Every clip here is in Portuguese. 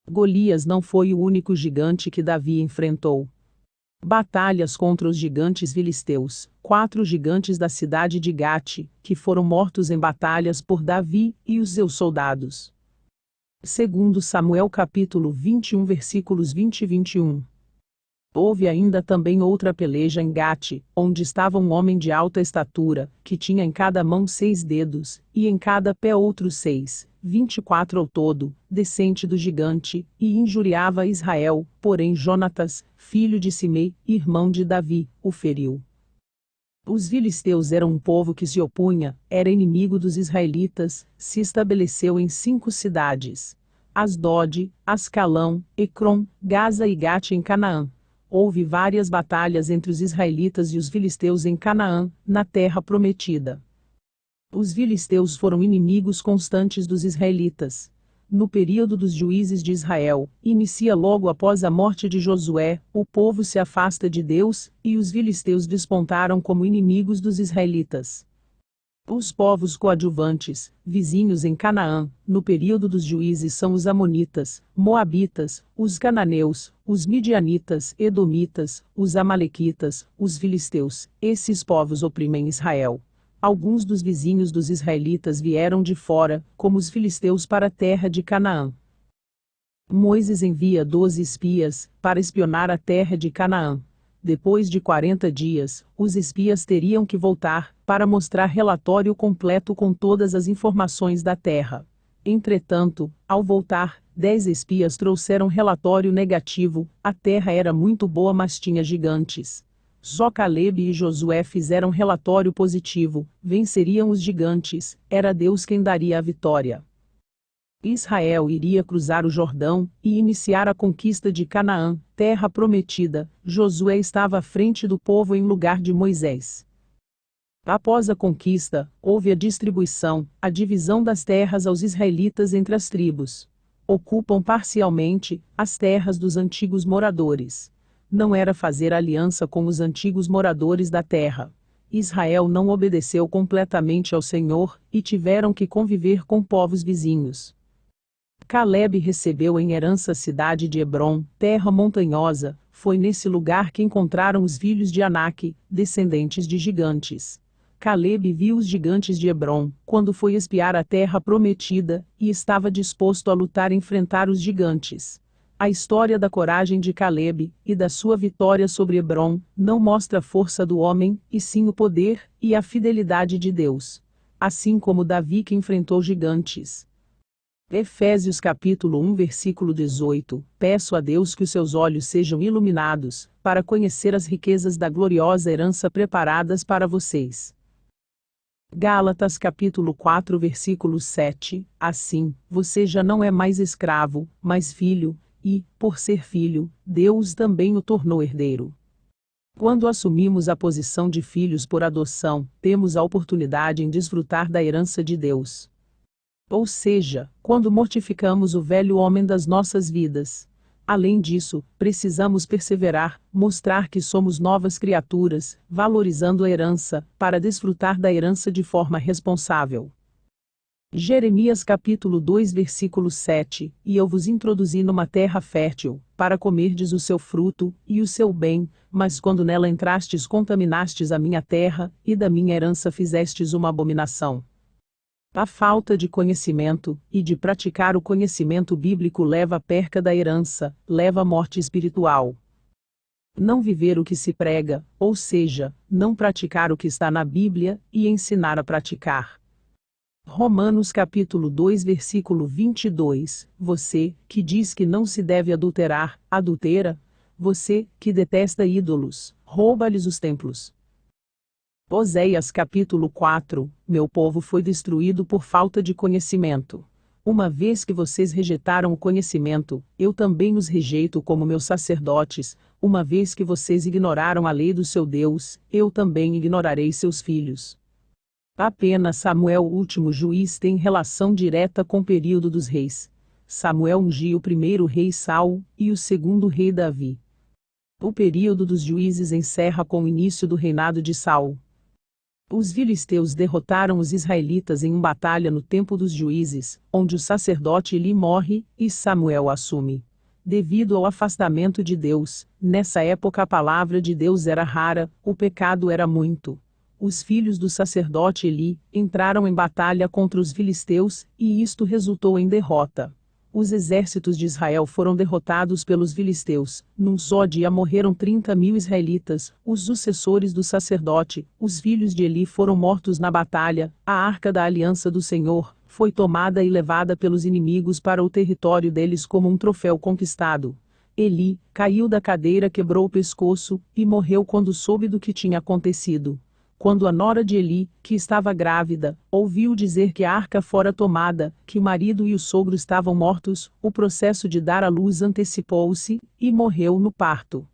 Golias não foi o único gigante que Davi enfrentou. Batalhas contra os gigantes filisteus. 4 gigantes da cidade de Gate, que foram mortos em batalhas por Davi e os seus soldados. Segundo Samuel capítulo 21 versículos 20 e 21. Houve ainda também outra peleja em Gate, onde estava um homem de alta estatura, que tinha em cada mão 6 dedos, e em cada pé outros 6, 24 ao todo, descente do gigante, e injuriava Israel, porém Jonatas, filho de Simei, irmão de Davi, o feriu. Os filisteus eram um povo que se opunha, era inimigo dos israelitas, se estabeleceu em 5 cidades: Asdod, Ascalão, Ecrom, Gaza e Gate em Canaã. Houve várias batalhas entre os israelitas e os filisteus em Canaã, na terra prometida. Os filisteus foram inimigos constantes dos israelitas. No período dos juízes de Israel, inicia logo após a morte de Josué, o povo se afasta de Deus, e os filisteus despontaram como inimigos dos israelitas. Os povos coadjuvantes, vizinhos em Canaã, no período dos juízes são os amonitas, moabitas, os cananeus, os midianitas, edomitas, os amalequitas, os filisteus. Esses povos oprimem Israel. Alguns dos vizinhos dos israelitas vieram de fora, como os filisteus, para a terra de Canaã. Moisés envia 12 espias, para espionar a terra de Canaã. Depois de 40 dias, os espias teriam que voltar, para mostrar relatório completo com todas as informações da terra. Entretanto, ao voltar, 10 espias trouxeram relatório negativo: a terra era muito boa, mas tinha gigantes. Só Calebe e Josué fizeram relatório positivo: venceriam os gigantes, era Deus quem daria a vitória. Israel iria cruzar o Jordão e iniciar a conquista de Canaã, terra prometida. Josué estava à frente do povo em lugar de Moisés. Após a conquista, houve a distribuição, a divisão das terras aos israelitas entre as tribos. Ocupam parcialmente as terras dos antigos moradores. Não era fazer aliança com os antigos moradores da terra. Israel não obedeceu completamente ao Senhor, e tiveram que conviver com povos vizinhos. Calebe recebeu em herança a cidade de Hebrom, terra montanhosa. Foi nesse lugar que encontraram os filhos de Anak, descendentes de gigantes. Calebe viu os gigantes de Hebrom, quando foi espiar a terra prometida, e estava disposto a lutar e enfrentar os gigantes. A história da coragem de Calebe, e da sua vitória sobre Hebrom, não mostra a força do homem, e sim o poder, e a fidelidade de Deus. Assim como Davi, que enfrentou gigantes. Efésios capítulo 1 versículo 18. Peço a Deus que os seus olhos sejam iluminados, para conhecer as riquezas da gloriosa herança preparadas para vocês. Gálatas capítulo 4 versículo 7. Assim, você já não é mais escravo, mas filho, e, por ser filho, Deus também o tornou herdeiro. Quando assumimos a posição de filhos por adoção, temos a oportunidade em desfrutar da herança de Deus. Ou seja, quando mortificamos o velho homem das nossas vidas. Além disso, precisamos perseverar, mostrar que somos novas criaturas, valorizando a herança, para desfrutar da herança de forma responsável. Jeremias capítulo 2 versículo 7. E eu vos introduzi numa terra fértil, para comerdes o seu fruto, e o seu bem, mas quando nela entrastes contaminastes a minha terra, e da minha herança fizestes uma abominação. A falta de conhecimento, e de praticar o conhecimento bíblico leva à perca da herança, leva à morte espiritual. Não viver o que se prega, ou seja, não praticar o que está na Bíblia, e ensinar a praticar. Romanos capítulo 2 versículo 22. Você, que diz que não se deve adulterar, adultera? Você, que detesta ídolos, rouba-lhes os templos. Oséias capítulo 4. Meu povo foi destruído por falta de conhecimento. Uma vez que vocês rejeitaram o conhecimento, eu também os rejeito como meus sacerdotes. Uma vez que vocês ignoraram a lei do seu Deus, eu também ignorarei seus filhos. Apenas Samuel, o último juiz, tem relação direta com o período dos reis. Samuel ungiu o primeiro rei Saul, e o segundo rei Davi. O período dos juízes encerra com o início do reinado de Saul. Os filisteus derrotaram os israelitas em uma batalha no tempo dos juízes, onde o sacerdote Eli morre, e Samuel assume. Devido ao afastamento de Deus, nessa época a palavra de Deus era rara, o pecado era muito. Os filhos do sacerdote Eli entraram em batalha contra os filisteus, e isto resultou em derrota. Os exércitos de Israel foram derrotados pelos filisteus. Num só dia morreram 30.000 israelitas. Os sucessores do sacerdote, os filhos de Eli, foram mortos na batalha. A arca da aliança do Senhor foi tomada e levada pelos inimigos para o território deles como um troféu conquistado. Eli caiu da cadeira, quebrou o pescoço e morreu quando soube do que tinha acontecido. Quando a nora de Eli, que estava grávida, ouviu dizer que a arca fora tomada, que o marido e o sogro estavam mortos, o processo de dar à luz antecipou-se, e morreu no parto.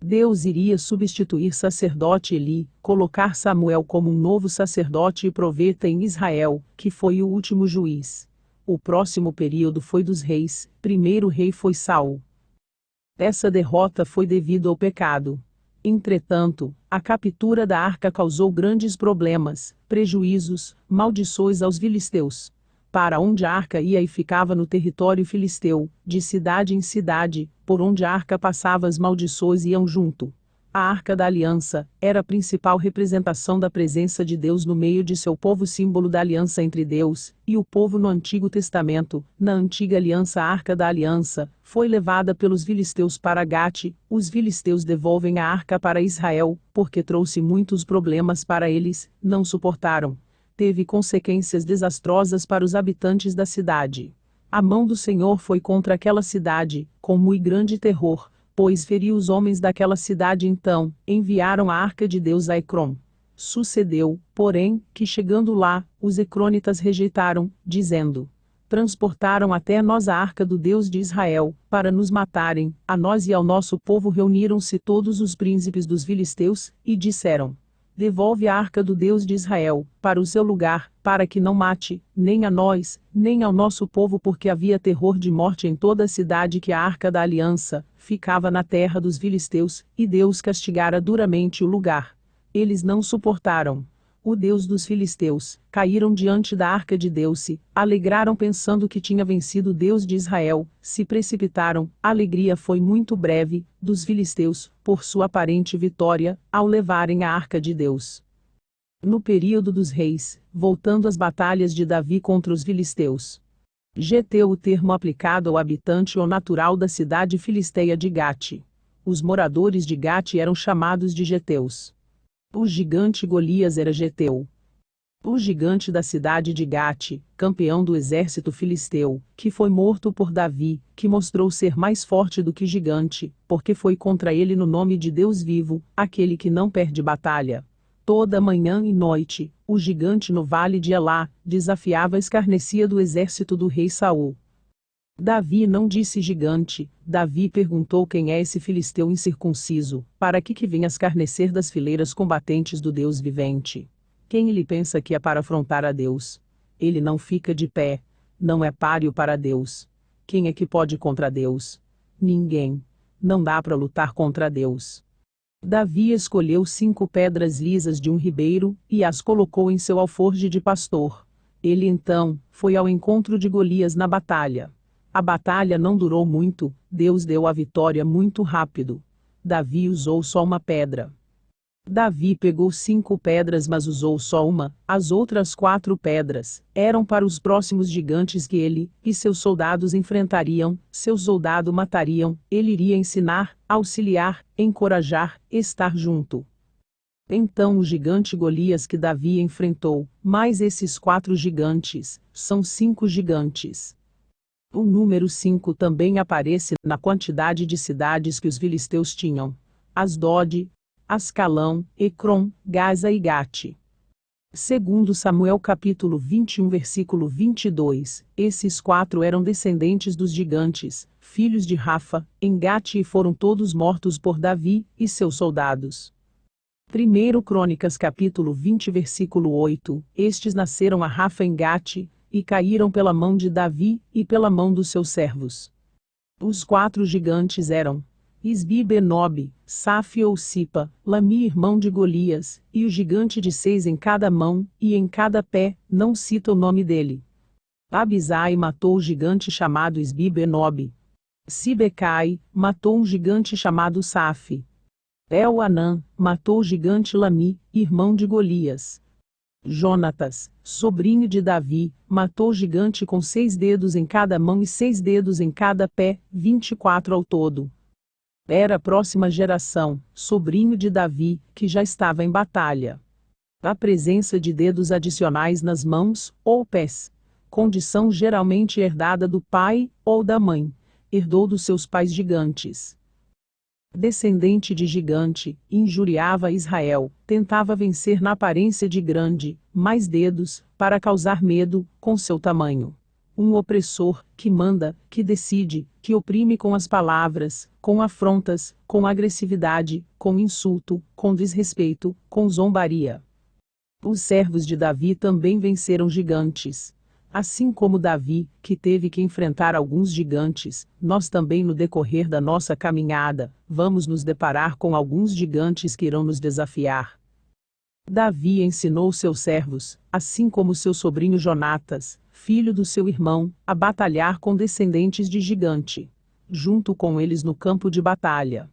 Deus iria substituir sacerdote Eli, colocar Samuel como um novo sacerdote e profeta em Israel, que foi o último juiz. O próximo período foi dos reis. Primeiro rei foi Saul. Essa derrota foi devido ao pecado. Entretanto, a captura da arca causou grandes problemas, prejuízos, maldições aos filisteus. Para onde a arca ia e ficava no território filisteu, de cidade em cidade, por onde a arca passava as maldições iam junto. A arca da aliança era a principal representação da presença de Deus no meio de seu povo, símbolo da aliança entre Deus e o povo no Antigo Testamento. Na antiga aliança, a arca da aliança foi levada pelos filisteus para Gate. Os filisteus devolvem a arca para Israel, porque trouxe muitos problemas para eles, não suportaram. Teve consequências desastrosas para os habitantes da cidade. A mão do Senhor foi contra aquela cidade, com muito grande terror, pois feriu os homens daquela cidade. Então enviaram a arca de Deus a Ecrom. Sucedeu, porém, que chegando lá, os ecronitas rejeitaram, dizendo: transportaram até nós a arca do Deus de Israel, para nos matarem. A nós e ao nosso povo reuniram-se todos os príncipes dos filisteus, e disseram: devolve a arca do Deus de Israel, para o seu lugar, para que não mate, nem a nós, nem ao nosso povo, porque havia terror de morte em toda a cidade que a arca da aliança ficava na terra dos filisteus, e Deus castigara duramente o lugar. Eles não suportaram. O Deus dos filisteus, caíram diante da arca de Deus, se alegraram pensando que tinha vencido o Deus de Israel, se precipitaram. A alegria foi muito breve, dos filisteus, por sua aparente vitória, ao levarem a arca de Deus. No período dos reis, voltando às batalhas de Davi contra os filisteus. Geteu, o termo aplicado ao habitante ou natural da cidade filisteia de Gate. Os moradores de Gate eram chamados de geteus. O gigante Golias era geteu. O gigante da cidade de Gate, campeão do exército filisteu, que foi morto por Davi, que mostrou ser mais forte do que gigante, porque foi contra ele no nome de Deus vivo, aquele que não perde batalha. Toda manhã e noite, o gigante no vale de Elá desafiava e escarnecia do exército do rei Saul. Davi não disse gigante. Davi perguntou: quem é esse filisteu incircunciso, para que vem escarnecer das fileiras combatentes do Deus vivente? Quem ele pensa que é para afrontar a Deus? Ele não fica de pé, não é páreo para Deus. Quem é que pode contra Deus? Ninguém. Não dá para lutar contra Deus. Davi escolheu 5 pedras lisas de um ribeiro, e as colocou em seu alforje de pastor. Ele então foi ao encontro de Golias na batalha. A batalha não durou muito, Deus deu a vitória muito rápido. Davi usou só uma pedra. Davi pegou 5 pedras, mas usou só uma. As outras 4 pedras eram para os próximos gigantes que ele e seus soldados enfrentariam. Seu soldado matariam. Ele iria ensinar, auxiliar, encorajar, estar junto. Então o gigante Golias que Davi enfrentou, mais esses 4 gigantes, são 5 gigantes. O número 5 também aparece na quantidade de cidades que os filisteus tinham: Asdod, Ascalão, Ecrom, Gaza e Gate. Segundo Samuel capítulo 21 versículo 22, esses 4 eram descendentes dos gigantes, filhos de Rafa, em Gate, e foram todos mortos por Davi e seus soldados. 1 Crônicas capítulo 20 versículo 8, estes nasceram a Rafa em Gate, e caíram pela mão de Davi, e pela mão dos seus servos. Os 4 gigantes eram Isbi-Benob, Safi ou Sipa, Lami irmão de Golias, e o gigante de 6 em cada mão, e em cada pé, não cita o nome dele. Abisai matou o gigante chamado Isbi-Benob. Sibecai, matou um gigante chamado Safi. El-Anã, matou o gigante Lami, irmão de Golias. Jonatas, sobrinho de Davi, matou o gigante com 6 dedos em cada mão e 6 dedos em cada pé, 24 ao todo. Era a próxima geração, sobrinho de Davi, que já estava em batalha. A presença de dedos adicionais nas mãos, ou pés. Condição geralmente herdada do pai, ou da mãe. Herdou dos seus pais gigantes. Descendente de gigante, injuriava Israel, tentava vencer na aparência de grande, mais dedos, para causar medo, com seu tamanho. Um opressor, que manda, que decide, que oprime com as palavras, com afrontas, com agressividade, com insulto, com desrespeito, com zombaria. Os servos de Davi também venceram gigantes. Assim como Davi, que teve que enfrentar alguns gigantes, nós também no decorrer da nossa caminhada, vamos nos deparar com alguns gigantes que irão nos desafiar. Davi ensinou seus servos, assim como seu sobrinho Jonatas, filho do seu irmão, a batalhar com descendentes de gigante, junto com eles no campo de batalha.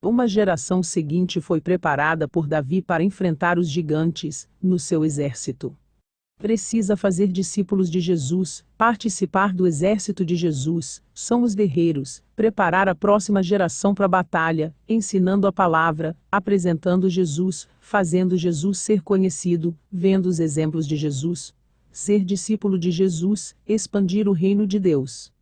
Uma geração seguinte foi preparada por Davi para enfrentar os gigantes, no seu exército. Precisa fazer discípulos de Jesus, participar do exército de Jesus, são os guerreiros, preparar a próxima geração para a batalha, ensinando a palavra, apresentando Jesus, fazendo Jesus ser conhecido, vendo os exemplos de Jesus. Ser discípulo de Jesus, expandir o reino de Deus.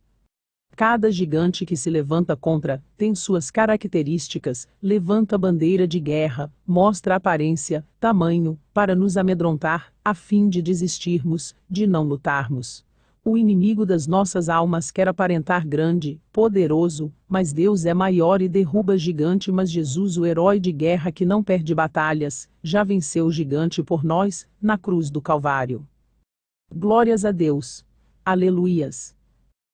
Cada gigante que se levanta contra, tem suas características, levanta bandeira de guerra, mostra aparência, tamanho, para nos amedrontar, a fim de desistirmos, de não lutarmos. O inimigo das nossas almas quer aparentar grande, poderoso, mas Deus é maior e derruba gigante, mas Jesus, o herói de guerra que não perde batalhas, já venceu o gigante por nós, na cruz do Calvário. Glórias a Deus. Aleluias.